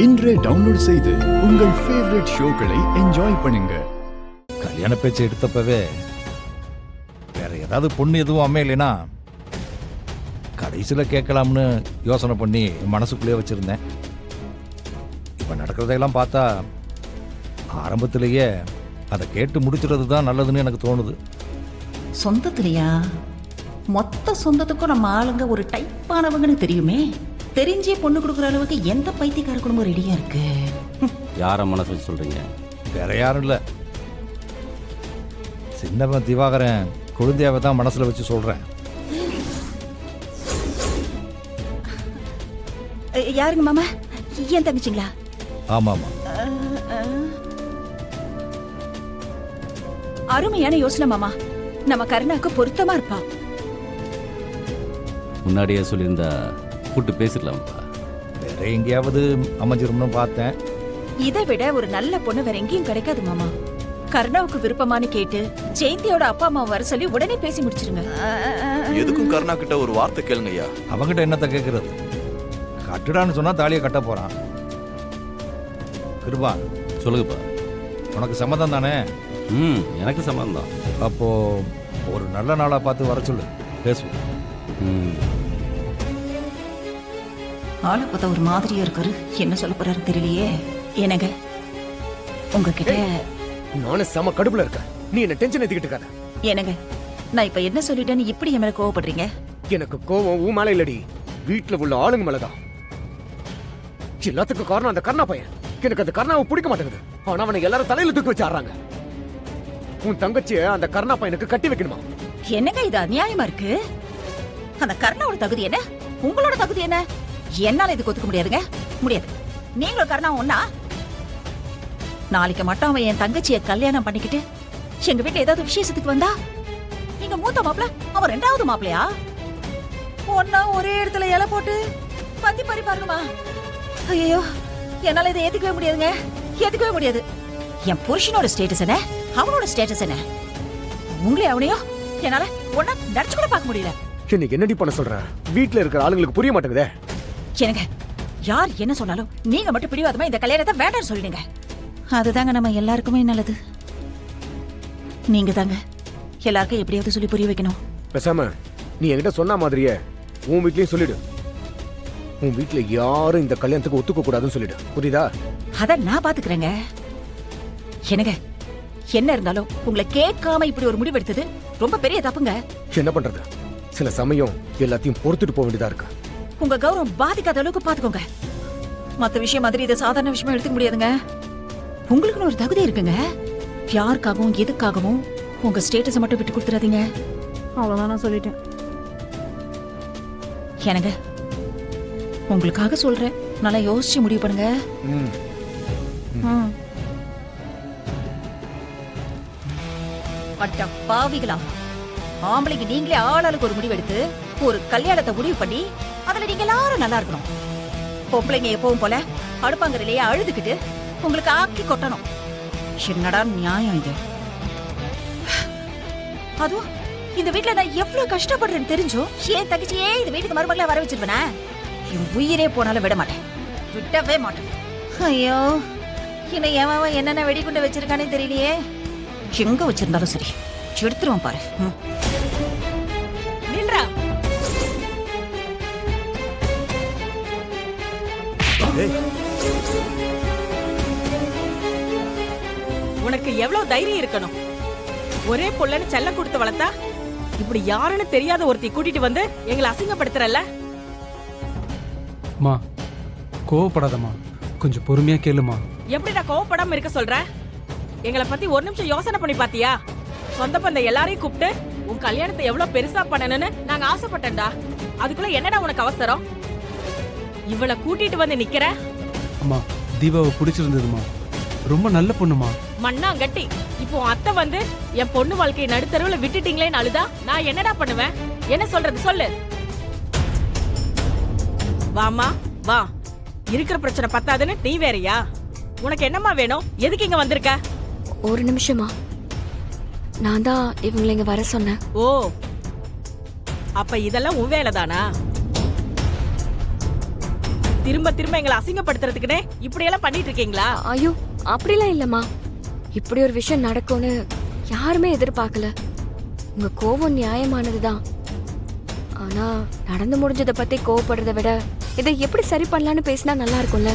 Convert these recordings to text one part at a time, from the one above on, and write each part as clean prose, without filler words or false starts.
இன்றே டவுன்லோட் செய்து உங்கள் ஃபேவரட் ஷோக்களை என்ஜாய் பண்ணுங்க. கல்யாண பேச்சு எடுத்தப்பவே வேற ஏதாவது பொண்ணு எதுவும் அமையலைன்னா கடைசியில் கேட்கலாம்னு யோசனை பண்ணி மனசுக்குள்ளேயே வச்சிருந்தேன். இப்போ நடக்கிறதையெல்லாம் பார்த்தா ஆரம்பத்திலேயே அதை கேட்டு முடிச்சுறது தான் நல்லதுன்னு எனக்கு தோணுது. சொந்தத்திலையா? மொத்த சொந்தத்துக்கும் நம்ம ஆளுங்க ஒரு டைப்பானவங்கன்னு தெரியுமே. தெரிஞ்சே பொண்ணு கொடுக்குற அளவுக்கு எந்த பைத்தியக்கார குடும்பம் ரெடியா இருக்கு? யார மனசு வச்சு சொல்றீங்க? வேற யாரும் இல்லை, சின்னவன் திவாகரன் குழந்தையாவை தான் மனசில் வச்சு சொல்கிறேன். யாருங்க மாமா? ஏன் தங்கச்சிங்களா? ஆமாம், அருமையான யோசனை மாமா. நம்ம கருணாக்கு பொருத்தமா இருப்பா. முன்னாடியே சொல்லியிருந்தா கூட்டு பேசிடலாம்ப்பா. வேற எங்கேயாவது அமைஞ்சிரும்னு பார்த்தேன். இதை விட ஒரு நல்ல பொண்ணு வேற எங்கேயும் கிடைக்காது மாமா. கருணாவுக்கு விருப்பமானு கேட்டு ஜெயந்தியோட அப்பா அம்மா வர சொல்லி உடனே பேசி முடிச்சிருங்க. எதுக்கும் கருணா கிட்ட ஒரு வார்த்தை கேளுங்க ஐயா. அவங்கிட்ட என்னத்தை கேட்கறது? கட்டுடான்னு சொன்னா தாலியை கட்ட போறான். கிருபா, சொல்லுங்கப்பா. உனக்கு சம்மதம் தானே? எனக்கு சம்மதம் தான். அப்போ ஒரு நல்ல நாளா பார்த்து வர சொல்லு, பேசுவோம். ஆளை பார்த்தா ஒரு மாதிரியா இருக்காரு. என்ன சொல்ல போறாரு தெரியலையே. என்னங்க உங்ககிட்ட நானும் செம கடுப்புல இருக்கேன். நீ என்ன டென்ஷன் ஏத்திக்கிட்டு இருக்காத. என்னங்க நான் இப்ப என்ன சொல்லிட்டேன்னு இப்படி என் மேல கோவப்படுறீங்க? எனக்கு கோவம் உன் மேல இல்லடி, வீட்டுல உள்ள ஆளுங்க மேலதான். எல்லாத்துக்கும் காரணம் அந்த கர்ணா பையன். எனக்கு அந்த கர்ணாவை பிடிக்க மாட்டேங்குது. ஆனா அவனை எல்லாரும் தலையில தூக்கி வச்சு ஆடுறாங்க. உன் தங்கச்சிய அந்த கர்ணா பையனுக்கு கட்டி வைக்கணுமா? என்னங்க இது அநியாயமா இருக்கு? அந்த கர்ணாவோட தகுதி என்ன, உங்களோட தகுதி என்ன? என்னால இதுக்கு ஒத்துக்க முடியாதுங்க, முடியாது. நீங்களும் கர்ணா ஒன்னா? நாளைக்கு மட்டும் அவன் என் தங்கச்சிய கல்யாணம் பண்ணிக்கிட்டு எங்க வீட்டுல ஏதாவது விசேஷத்துக்கு வந்தா, நீங்க மூத்த மாப்பிள்ள, அவன் ரெண்டாவது மாப்பிளையா? ஒன்னா ஒரே இடத்துல இலை போட்டு பத்தி பறிப்பாருமா? ஐயோ, என்னால இதை ஏத்துக்கவே முடியாதுங்க, ஏத்துக்கவே முடியாது. என் புருஷனோட ஸ்டேட்டஸ் என்ன, அவனோட ஸ்டேட்டஸ் என்ன? உங்களே அவனையோ என்னால ஒன்னா நடிச்சு கூட பார்க்க முடியல. இன்னைக்கு என்னடி பண்ண சொல்ற? வீட்டுல இருக்கிற ஆளுங்களுக்கு புரிய மாட்டேங்குதே. எனக்கு யார் என்ன சொன்னாலும் நீங்க மட்டும் பிடிவாதமா இந்த கல்யாணத்தை வேண்டாம்னு சொல்லிடுங்க. அதுதாங்க நம்ம எல்லாருக்குமே நல்லது. நீங்க தாங்க எல்லாருக்கும் எப்படியாவது சொல்லி புரிய வைக்கணும். பேசாம நீ என்கிட்ட சொன்ன மாதிரியே உன் வீட்லயும் சொல்லிடு. உன் வீட்டுல யாரும் இந்த கல்யாணத்துக்கு ஒத்துக்க கூடாதுன்னு சொல்லிடு, புரியுதா? அத நான் பாத்துக்கிறேங்க. என்னங்க என்ன இருந்தாலும் உங்களை கேட்காம இப்படி ஒரு முடிவு எடுத்தது ரொம்ப பெரிய தப்புங்க. என்ன பண்றது, சில சமயம் எல்லாத்தையும் பொறுத்துட்டு போக வேண்டியதா இருக்கு. உங்க கௌரவம் பாதிக்காத அளவுக்கு பாத்துக்கோங்க. மத்த விஷயம் மாதிரி இதை சாதாரண விஷயமா எடுத்துக்க முடியாதுங்க. உங்களுக்குன்னு ஒரு தகுதி இருக்குங்க. யாருக்காகவும் எதுக்காகவும் உங்க ஸ்டேட்டஸை மட்டும் விட்டு கொடுத்துறாதீங்க. அவ்வளவுதான் நான் சொல்லிட்டேன். எனக்கு உங்களுக்காக சொல்றேன், நல்லா யோசிச்சு முடிவு பண்ணுங்க. பட்ட பாவிகளா, ஆம்பளைக்கு நீங்களே ஆளாளுக்கு ஒரு முடிவு எடுத்து ஒரு கல்யாணத்தை முடிவு பண்ணி அதுல நீங்க எல்லாரும் நல்லா இருக்கணும். பொம்பளைங்க எப்பவும் போல அடுப்பாங்கரையிலேயே அழுதுகிட்டு உங்களுக்கு ஆக்கி கொட்டணும். என்னடா நியாயம் இது? அதுவும் இந்த வீட்டுல நான் எவ்வளவு கஷ்டப்படுறேன்னு தெரிஞ்சும் ஏன் தங்கச்சியே இந்த வீட்டுக்கு மருமகளா வர வச்சிருப்பேனா? என் உயிரே போனாலும் விட மாட்டேன், விடவே மாட்டேன். ஐயோ, இன்னும் ஏன் என்னென்ன வெடிகுண்டு வச்சிருக்கானே தெரியலையே. எங்க வச்சிருந்தாலும் சரி எடுத்துருவான் பாரு. நின்றா. உனக்கு எவ்வளவு தைரியம் இருக்கணும்? ஒரே பொள்ளன்னு செல்லம் கொடுத்து வளர்த்தா இப்படி யாருன்னு தெரியாத ஒருத்தி கூட்டிட்டு வந்து எங்களை அசிங்கப்படுத்துறல்ல? மா, கோவப்படாதம்மா, கொஞ்சம் பொறுமையா கேளுமா. எப்படிடா கோவப்படாம இருக்க சொல்ற? எங்களை பத்தி ஒரு நிமிஷம் யோசனை பண்ணி பாத்தியா? சொந்த பந்த எல்லாரையும் கூப்பிட்டு உன் கல்யாணத்தை எவ்வளவு பெருசா பண்ணணும்னு நாங்க ஆசைப்பட்டேன்டா. அதுக்குள்ள என்னடா உனக்கு அவசரம்? இவளை கூட்டிட்டு வந்து நிக்கிற? அம்மா, தீபாவை பிடிச்சிருந்ததுமா, ரொம்ப நல்ல பொண்ணுமா. மண்ணாங்கட்டி, இப்போ அத்தை வந்து என் பொண்ணு வாழ்க்கையை நடுத்தருவுல விட்டுட்டீங்களேன்னு அழுதா நான் என்னடா பண்ணுவேன்? என்ன சொல்றது சொல்லு. வாமா வா, இருக்கிற பிரச்சனை பத்தாதுன்னு நீ வேறயா? உனக்கு என்னம்மா வேணும்? எதுக்கு இங்க வந்திருக்க? ஒரு நிமிஷமா, நான் தான் இவங்களை இங்க வர சொன்னேன். திரும்ப திரும்ப எங்களை அசிங்கப்படுத்துறதுக்குனே இப்படி எல்லாம் பண்ணிட்டு இருக்கீங்களா? ஐயோ அப்படிலாம் இல்லம்மா. இப்படி ஒரு விஷயம் நடக்கும்னு யாருமே எதிர்பார்க்கல. உங்க கோவம் நியாயமானதுதான். ஆனா நடந்து முடிஞ்சதை பத்தி கோவப்படுறதை விட இதை எப்படி சரி பண்ணலான்னு பேசினா நல்லா இருக்கும்ல.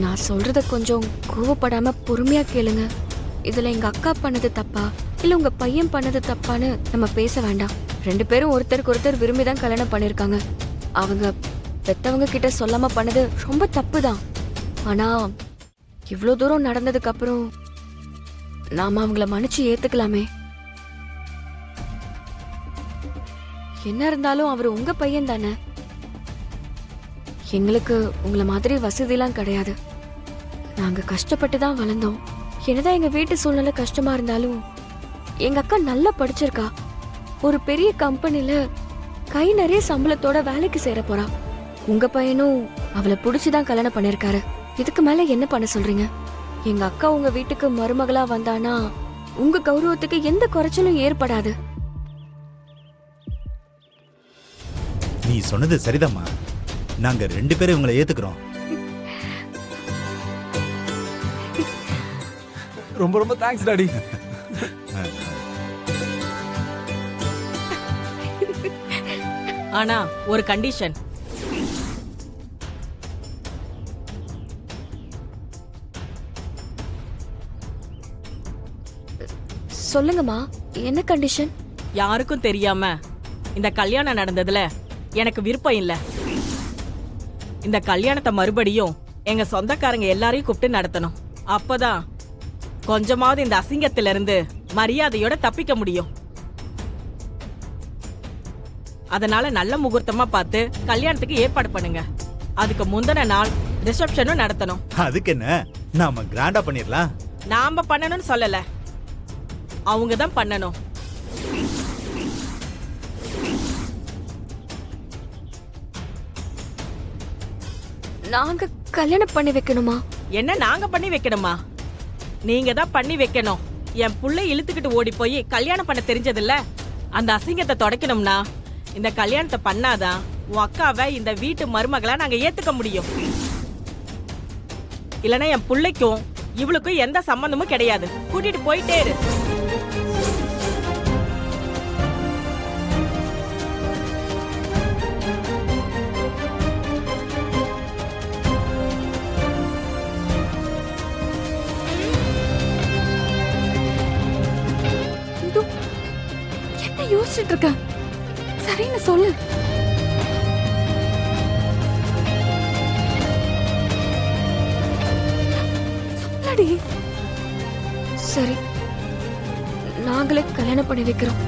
நான் சொல்றத கொஞ்சம் கோவப்படாம பொறுமையா கேளுங்க. இதுல எங்க அக்கா பண்ணது தப்பா இல்ல உங்க பையன் பண்ணது தப்பான்னு நம்ம பேச வேண்டாம். 2 பேரும் ஒருத்தருக்கு ஒருத்தர் விரும்பி தான் கல்யாணம் பண்ணிருக்காங்க. அவங்க பெத்தவங்க கிட்ட சொல்லாம பண்ணது ரொம்ப தப்பு தான். ஆனா இவ்ளோ தூரம் நடந்ததுக்கு அப்புறம் நாம அவங்கள மன்னிச்சு ஏத்துக்கலாமே. என்ன இருந்தாலும் அவர் உங்க பையன் தானே. எங்களுக்கு உங்களை மாதிரி வசதிலாம் கிடையாது. நாங்க கஷ்டப்பட்டு தான் வளர்ந்தோம். என்னதான் எங்க வீட்டு சூழ்நிலை கஷ்டமா இருந்தாலும் எங்க அக்கா நல்லா படிச்சிருக்கா. ஒரு பெரிய கம்பெனில கை நிறைய சம்பளத்தோட வேலைக்கு சேர போறா. உங்க பையனும் அவளை புடிச்சுதான் கல்யாணம் பண்ணிருக்காரு. இதுக்கு மேல என்ன பண்ண சொல்றீங்க? எங்க அக்கா உங்க வீட்டுக்கு மருமகளா வந்தானா உங்க கௌரவத்துக்கு எந்த குறைச்சலும் ஏற்படாது. நீ சொன்னது சரிதாம்மா. நாங்க 2 பேரும் இவங்களை ஏத்துக்கிறோம். ரொம்ப ரொம்ப தேங்க்ஸ் டாடி. ஆனா ஒரு கண்டிஷன். சொல்லுங்கம்மா, என்ன கண்டிஷன்? யாருக்கும் தெரியாம இந்த கல்யாணம் நடந்ததுல எனக்கு விருப்பம் இல்ல. இந்த கல்யாணத்தை மறுபடியும் எங்க சொந்தக்காரங்க எல்லாரையும் கூப்பிட்டு நடத்தணும். அப்பதான் கொஞ்சமாவது இந்த அசிங்கத்திலிருந்து மரியாதையோட தப்பிக்க முடியும். அதனால நல்ல முகூர்த்தமா பார்த்து கல்யாணத்துக்கு ஏற்பாடு பண்ணுங்க. அதுக்கு முந்தின நாள் ரிசப்ஷனும் நடத்தணும். அதுக்கு என்ன, நாம கிராண்டா பண்ணிரலாம். நாம பண்ணணும்னு சொல்லல, அவங்க தான் பண்ணணும். நாங்க கல்யாணம் பண்ணி வைக்கணுமா? என்ன நாங்க பண்ணி வைக்கணுமா? நீங்க தான் பண்ணி வைக்கணும். என் புள்ளை இழுத்துக்கிட்டு ஓடி போய் கல்யாணம் பண்ண தெரிஞ்சதில்ல. அந்த அசிங்கத்தை தொடக்கணும்னா இந்த கல்யாணத்தை பண்ணாதான் உன் அக்காவை இந்த வீட்டு மருமகளா நாங்க ஏத்துக்க முடியும். இல்லனா என் புள்ளைக்கும் இவளுக்கும் எந்த சம்பந்தமும் கிடையாது. கூட்டிட்டு போயிட்டே இரு. என்ன யோசிச்சுட்டு இருக்க? சரின்னு சொல்லு. சொல்லடி. சரி, நாங்களே கல்யாணம் பண்ணி வைக்கிறோம்.